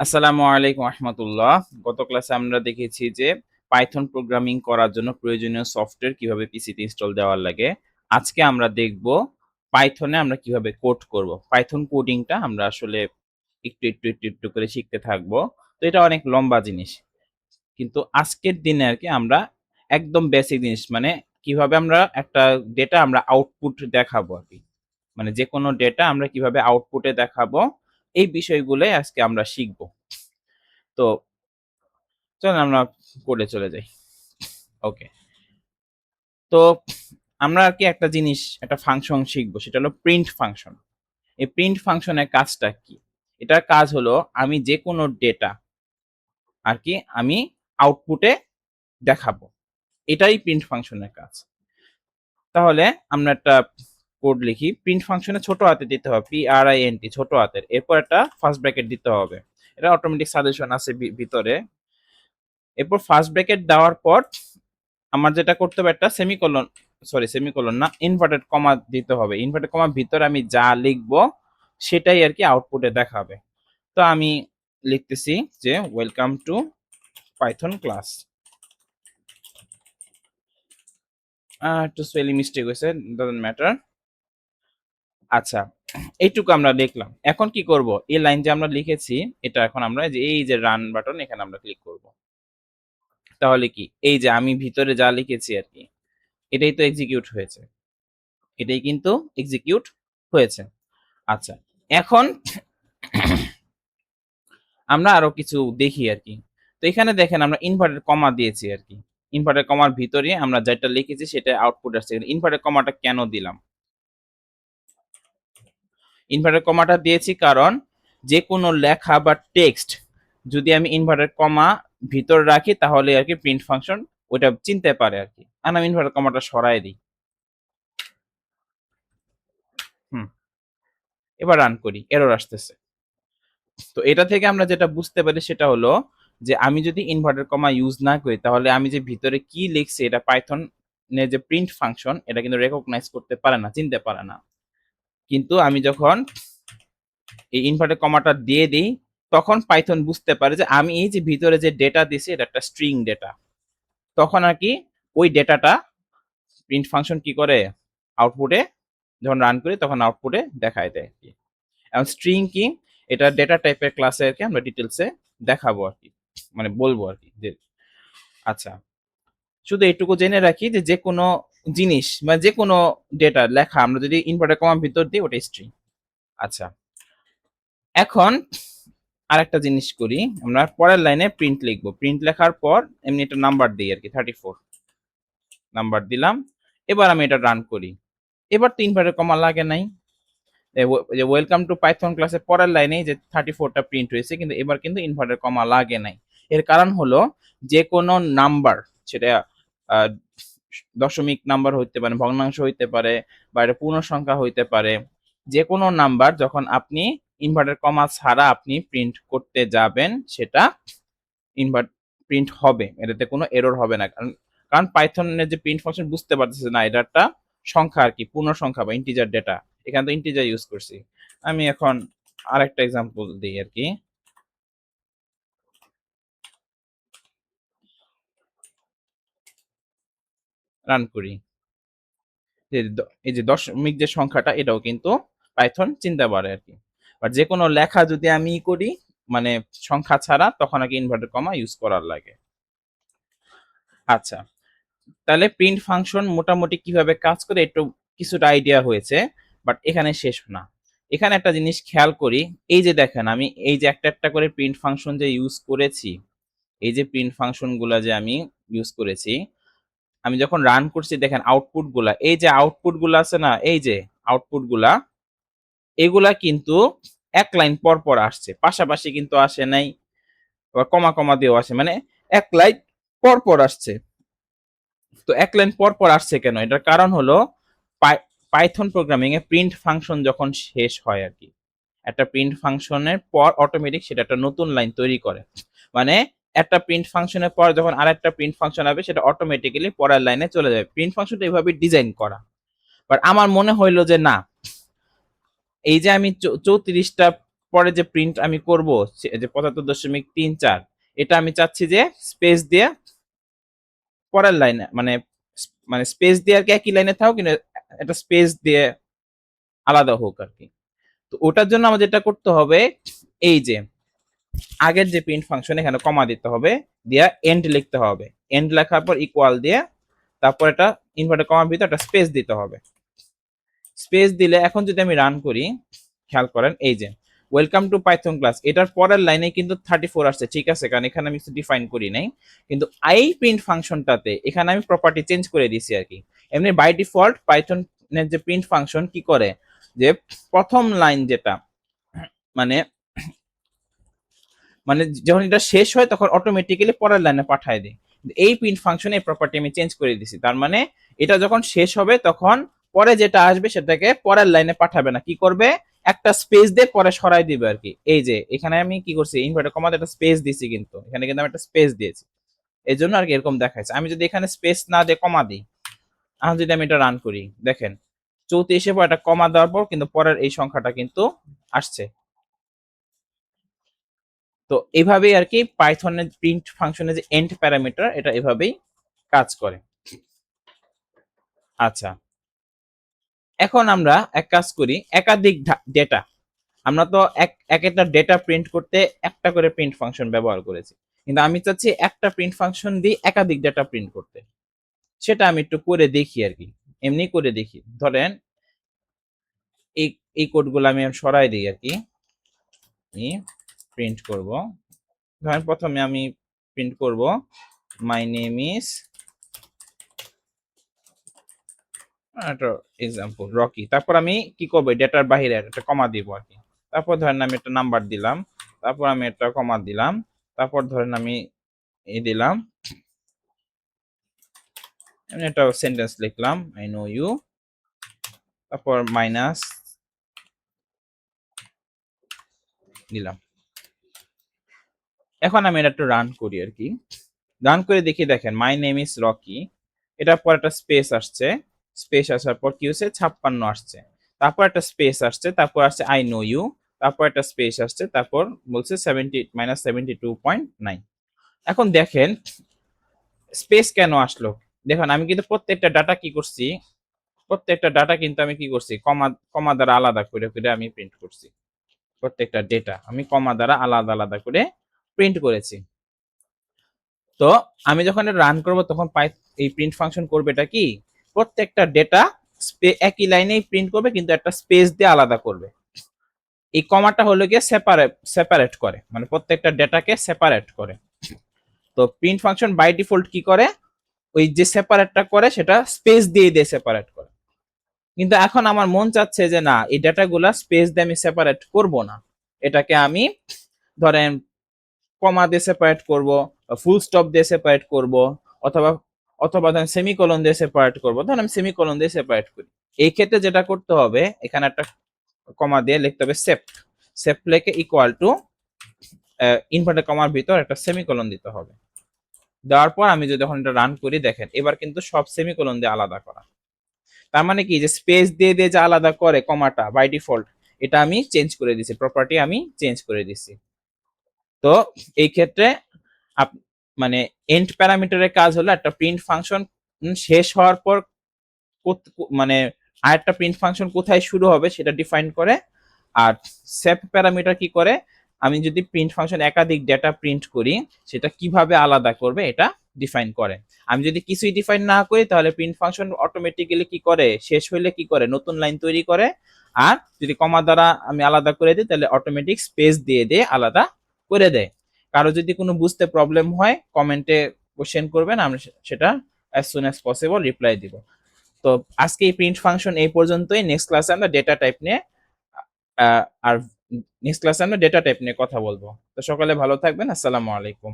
আসসালামু আলাইকুম রহমতুল্লাহ। গত ক্লাসে আমরা দেখেছি যে পাইথন প্রোগ্রামিং করার জন্য প্রয়োজনীয় সফটওয়্যার কিভাবে পিসিতে ইনস্টল দেওয়ার লাগে। আজকে আমরা দেখব পাইথনে আমরা কিভাবে কোড করব। পাইথন কোডিংটা আমরা আসলে একটু করে শিখতে থাকবো। তো এটা অনেক লম্বা জিনিস, কিন্তু আজকের দিনে আর কি আমরা একদম বেসিক জিনিস, মানে কিভাবে আমরা একটা ডেটা আমরা আউটপুট দেখাবো আর কি, মানে যে কোনো ডেটা আমরা কিভাবে আউটপুটে দেখাবো, এই বিষয়গুলোই আজকে আমরা শিখবো। তো চলেন আমরা কোডে চলে যাই। ওকে, তো আমরা আর কি একটা জিনিস, একটা ফাংশন শিখবো, সেটা হলো প্রিন্ট ফাংশন। এই প্রিন্ট ফাংশনের কাজটা কি? এটার কাজ হলো আমি যে কোনো ডেটা আর কি আমি আউটপুটে দেখাবো, এটাই প্রিন্ট ফাংশনের কাজ। তাহলে আমরা একটা কোড লিখি। প্রিন্ট ফাংশনে ছোট হাতে দিতে হবে, PRINT ছোট হাতের, এরপর একটা ফার্স্ট ব্র্যাকেট দিতে হবে। এটা অটোমেটিক সাজেশন আছে ভিতরে। এরপর ফার্স্ট ব্র্যাকেট দেওয়ার পর আমার যেটা করতে হবে, একটা সেমিকোলন, সেমিকোলন না, ইনভার্টেড কমা দিতে হবে। ইনভার্টেড কমার ভিতরে আমি যা লিখবো সেটাই আর কি আউটপুটে দেখাবে। তো আমি লিখতেছি যে ওয়েলকাম টু পাইথন ক্লাস। একটু স্পেলিং মিস্টেক হয়েছে, ডাজন্ট ম্যাটার। আচ্ছা, এইটুকু আমরা লিখলাম। এখন কি করব, এই লাইন যে আমরা লিখেছি এটা এখন আমরা যে এই যে রান বাটন, এখানে আমরা ক্লিক করব। তাহলে কি, এই যে আমি ভিতরে যা লিখেছি আর কি, এটাই তো এক্সিকিউট হয়েছে, এটাই কিন্তু এক্সিকিউট হয়েছে। আচ্ছা, এখন আমরা আরো কিছু দেখি আর কি। তো এখানে দেখেন আমরা ইনভার্টেড কমা দিয়েছি আর কি। ইনভার্টেড কমার ভিতরে আমরা যেটা লিখেছি সেটা আউটপুট আসছে। ইনভার্টেড কমাটা কেন দিলাম? ইনভার্টেড কমাটা দিয়েছি কারণ যে কোনো লেখা বা টেক্সট যদি আমি ইনভার্টেড কমা ভিতর রাখি তাহলে আর কি প্রিন্ট ফাংশন ওটা চিনতে পারে আর কি। আর আমি ইনভার্টেড কমাটা সরাই দিই। হুম, এবার রান করি, এরর আসতেছে। তো এটা থেকে আমরা যেটা বুঝতে পারি সেটা হলো যে আমি যদি ইনভার্টেড কমা ইউজ না করি তাহলে আমি যে ভিতরে কি লিখছি এটা পাইথন যে প্রিন্ট ফাংশন এটা কিন্তু রেকগনাইজ করতে পারে না, চিনতে পারে না। কিন্তু আমি যখন এই ইনভার্টেড কমাটা দিয়ে দিই তখন পাইথন বুঝতে পারে যে আমি এই যে ভিতরে যে ডেটা দিছি এটা একটা স্ট্রিং ডেটা। তখন আর কি ওই ডেটাটা প্রিন্ট ফাংশন কি করে, আউটপুটে যখন রান করি তখন আউটপুটে দেখায় দেয় আর কি। এখন স্ট্রিং কি, এটা ডেটা টাইপের ক্লাসে আর কি আমরা ডিটেলসে দেখাবো আর কি, মানে বলবো আর কি যে। আচ্ছা, শুধু এটুকু জেনে রাখি যে যে কোনো জিনিস মানে যে কোনো ডেটা লেখা আমরা যদি ইনভার্টেড কমার ভিতর দিই ওটা স্ট্রিং। আচ্ছা, এখন আরেকটা জিনিস করি, আমরা পরের লাইনে প্রিন্ট লিখবো। প্রিন্ট লেখার পর এমনি একটা নাম্বার দিই আর কি, 34 নাম্বার দিলাম। এবার আমি এটা রান করি। এবার তো ইনভার্টেড কমা লাগে নাই। যে ওয়েলকাম টু পাইথন ক্লাসে পরের লাইনেই যে 34টা প্রিন্ট হয়েছে, কিন্তু এবার কিন্তু ইনভার্টেড কমা লাগে নাই। এর কারণ হলো যে কোনো নাম্বার, সেটা দশমিক নাম্বার হইতে পারে, ভগ্নাংশ হইতে পারে, বা এটা পূর্ণ সংখ্যা হইতে পারে, যে কোনো নাম্বার যখন আপনি ইনভার্টেড কমা ছাড়া আপনি প্রিন্ট করতে যাবেন সেটা ইনভার্ট প্রিন্ট হবে, এটাতে কোনো এরর হবে না। কারণ কারণ পাইথনের যে প্রিন্ট ফাংশন বুঝতে পারতেছে না এটা একটা সংখ্যা আর কি, পূর্ণ সংখ্যা বা ইন্টিজার ডেটা, এখানে তো ইন্টিজার ইউজ করছি। আমি এখন আরেকটা এক্সাম্পল দিই আর কি, রান করি। এই যে দশমিক যে সংখ্যাটা এটাও কিন্তু পাইথন চিনতে পারে আর কি। আর যে কোনো লেখা যদি আমি করি মানে সংখ্যা ছাড়া তখন আগে ইনভার্টেড কমা ইউজ করার লাগে। আচ্ছা, তাহলে প্রিন্ট ফাংশন মোটামুটি কিভাবে কাজ করে একটু কিছুটা আইডিয়া হয়েছে, বাট এখানে শেষ না। এখানে একটা জিনিস খেয়াল করি, এই যে দেখেন আমি এই যে একটা একটা করে প্রিন্ট ফাংশন যে ইউজ করেছি, এই যে প্রিন্ট ফাংশন গুলা যে আমি ইউজ করেছি, আমি যখন রান করছি দেখেন আউটপুট গুলা, এই যে আউটপুট গুলা আছে না, এই যে আউটপুট গুলা, এগুলা কিন্তু এক লাইন পর পর আসছে, পাশাপাশি কিন্তু আসে নাই, বা কমা কমা দিয়েও আসে, মানে এক লাইন পর পর আসছে। তো এক লাইন পর পর আসছে কেন, এটার কারণ হলো পাইথন প্রোগ্রামিং এ প্রিন্ট ফাংশন যখন শেষ হয় আর কি, একটা প্রিন্ট ফাংশনের পর অটোমেটিক সেটা একটা নতুন লাইন তৈরি করে। মানে একটা প্রিন্ট ফাংশনের পর যখন আরেকটা প্রিন্ট ফাংশন হবে সেটা অটোমেটিক্যালি পরের লাইনে চলে যাবে। প্রিন্ট ফাংশনটা এইভাবে ডিজাইন করা। বাট আমার মনে হইলো যে না, এই যে আমি 34টা পরে যে প্রিন্ট আমি করব যে 75.34, এটা আমি চাচ্ছি যে স্পেস দিয়ে পরের লাইনে মানে মানে স্পেস দিয়ে আর কি একই লাইনে থাকুক, কিন্তু একটা স্পেস দিয়ে আলাদা হোক আর কি। তো ওটার জন্য আমাদের যেটা করতে হবে, এই যে আগের যে প্রিন্ট ফাংশন এখানে কমা দিতে হবে, দিয়া এন্ড লিখতে হবে, এন্ড লেখার পর ইকুয়াল দিয়ে তারপর এটা ইনভার্টেড কমার ভিতরে একটা স্পেস দিতে হবে। স্পেস দিলে এখন যদি আমি রান করি, খেয়াল করেন এই যে ওয়েলকাম টু পাইথন ক্লাস, এটার পরের লাইনে কিন্তু 34 আসছে, ঠিক আছে, কারণ এখানে আমি ডিফাইন করি নাই। কিন্তু এই প্রিন্ট ফাংশনটাতে এখানে আমি প্রপার্টি চেঞ্জ করে দিছি আর কি। এমনি বাই ডিফল্ট পাইথনের যে প্রিন্ট ফাংশন কি করে, যে প্রথম লাইন যেটা মানে মানে যখন এটা শেষ হয় তখন অটোমেটিক্যালি পরের লাইনে পাঠায় দিই। এই প্রিন্ট ফাংশনে এই প্রপার্টি আমি চেঞ্জ করে দিছি, তার মানে এটা যখন শেষ হবে তখন পরে যেটা আসবে সেটাকে পরের লাইনে পাঠাবে না, কি করবে, একটা স্পেস দিয়ে পরে সরাই দিবে আর কি। এই যে এখানে আমি কি করছি, ইনভার্টার কমাতে একটা স্পেস দিছি, কিন্তু এখানে কিন্তু আমি একটা স্পেস দিয়েছি, এই জন্য আর কি এরকম দেখাচ্ছে। আমি যদি এখানে স্পেস না দিয়ে কমা দিই, এখন যদি আমি এটা রান করি, দেখেন 34 পর একটা কমা দেওয়ার পর কিন্তু পরের এই সংখ্যাটা কিন্তু আসছে। তো এভাবেই আর কি পাইথনের প্রিন্ট ফাংশনের যে এন্ড প্যারামিটার, এটা এভাবেই কাজ করে। আচ্ছা, এখন আমরা এক কাজ করি, একাধিক ডেটা, আমরা তো এক একটা ডেটা প্রিন্ট করতে একটা করে প্রিন্ট ফাংশন ব্যবহার করেছি, কিন্তু আমি চাচ্ছি একটা প্রিন্ট ফাংশন দিয়ে একাধিক ডেটা প্রিন্ট করতে। সেটা আমি একটু করে দেখি আর কি, এমনি করে দেখি। ধরেন এই এই কোডগুলো আমি সরাই দিই আর কি, আমি প্রিন্ট করব। ধরেন প্রথমে আমি প্রিন্ট করব মাই নেম ইজ, একটা এক্সাম্পল রকি, তারপর আমি কি করবো, ডেটার বাহিরে একটা কমা দিব আর কি। তারপর ধরেন আমি একটা নাম্বার দিলাম, তারপর আমি একটা কমা দিলাম, তারপর ধরেন আমি এই দিলাম, আমি একটা সেন্টেন্স লিখলাম, আই নো ইউ, তারপর মাইনাস দিলাম। এখন আমি এটা একটু রান করি আর কি, রান করে দেখি, দেখেন মাই নেম ইজ রকি, এটার পর একটা স্পেস আসছে, স্পেস আসার পর কি হচ্ছে 56 আসছে, তারপর একটা স্পেস আসছে, তারপর আসছে আই নো ইউ, তারপর একটা স্পেস আসছে, তারপর বলছে 70 -72.9। এখন দেখেন স্পেস কেন আসলো, দেখুন আমি কিন্তু প্রত্যেকটা ডাটা কি করছি, প্রত্যেকটা ডাটা কিন্তু আমি কি করছি, কমা কমা দ্বারা আলাদা করে করে আমি প্রিন্ট করছি। প্রত্যেকটা ডেটা আমি কমা দ্বারা আলাদা আলাদা করে প্রিন্ট করেছি। তো আমি যখন রান করব তখন এই প্রিন্ট ফাংশন করবে এটা কি, প্রত্যেকটা ডেটা একই লাইনেই প্রিন্ট করবে, কিন্তু একটা স্পেস দিয়ে আলাদা করবে। এই কমাটা হলো গিয়ে সেপারেট করে, মানে প্রত্যেকটা ডেটাকে সেপারেট করে। তো প্রিন্ট ফাংশন বাই ডিফল্ট কি করে, ওই যে সেপারেটটা করে সেটা স্পেস দিয়ে দিয়ে সেপারেট করে। কিন্তু এখন আমার মন চাচ্ছে যে না, এই ডেটাগুলা স্পেস দিয়ে আমি সেপারেট করব না, এটাকে আমি ধরেন কমা দিয়ে সেপারেট করব, ফুল স্টপ দিয়ে সেপারেট করব, অথবা অথবা ধরেন সেমিকোলন দিয়ে সেপারেট করব, ধরেন আমি সেমিকোলন দিয়ে সেপারেট করি। এই ক্ষেত্রে যেটা করতে হবে, এখানে একটা কমা দিয়ে লিখতে হবে সেপ্ট, সেপ্ট লিখে ইকুয়াল টু ইনভার্টেড কমার ভিতর একটা সেমিকোলন দিতে হবে। দেওয়ার পর আমি যদি এখন এটা রান করি, দেখেন এবার কিন্তু সব সেমিকোলন দিয়ে আলাদা করা। তার মানে কি, যে স্পেস দিয়ে দিয়ে যে আলাদা করে কমাটা বাই ডিফল্ট, এটা আমি চেঞ্জ করে দিছি, প্রপার্টি আমি চেঞ্জ করে দিছি। তো এই ক্ষেত্রে মানে এন্ড প্যারামিটারের কাজ হলো একটা প্রিন্ট ফাংশন শেষ হওয়ার পর মানে আরেকটা প্রিন্ট ফাংশন কোথায় শুরু হবে সেটা ডিফাইন করে। আর সেপ প্যারামিটার কি করে, আমি যদি প্রিন্ট ফাংশন একাধিক ডেটা প্রিন্ট করি সেটা কিভাবে আলাদা করবে এটা ডিফাইন করে। আমি যদি কিছুই ডিফাইন না করি তাহলে প্রিন্ট ফাংশন অটোমেটিক্যালি কি করে, শেষ হইলে কি করে, নতুন লাইন তৈরি করে। আর যদি কমা দ্বারা আমি আলাদা করে দিই তাহলে অটোমেটিক স্পেস দিয়ে দিয়ে আলাদা করে দেয়। কারো যদি কোনো বুঝতে প্রবলেম হয় কমেন্টে কোশ্চেন করবেন, আমরা সেটা as soon as possible reply দিব। তো আজকে এই প্রিন্ট ফাংশন এই পর্যন্তই। নেক্সট ক্লাসে আমরা ডেটা টাইপ নিয়ে আর নেক্সট ক্লাসে আমরা ডেটা টাইপ নিয়ে কথা বলবো। তো সকালে ভালো থাকবেন, আসসালামু আলাইকুম।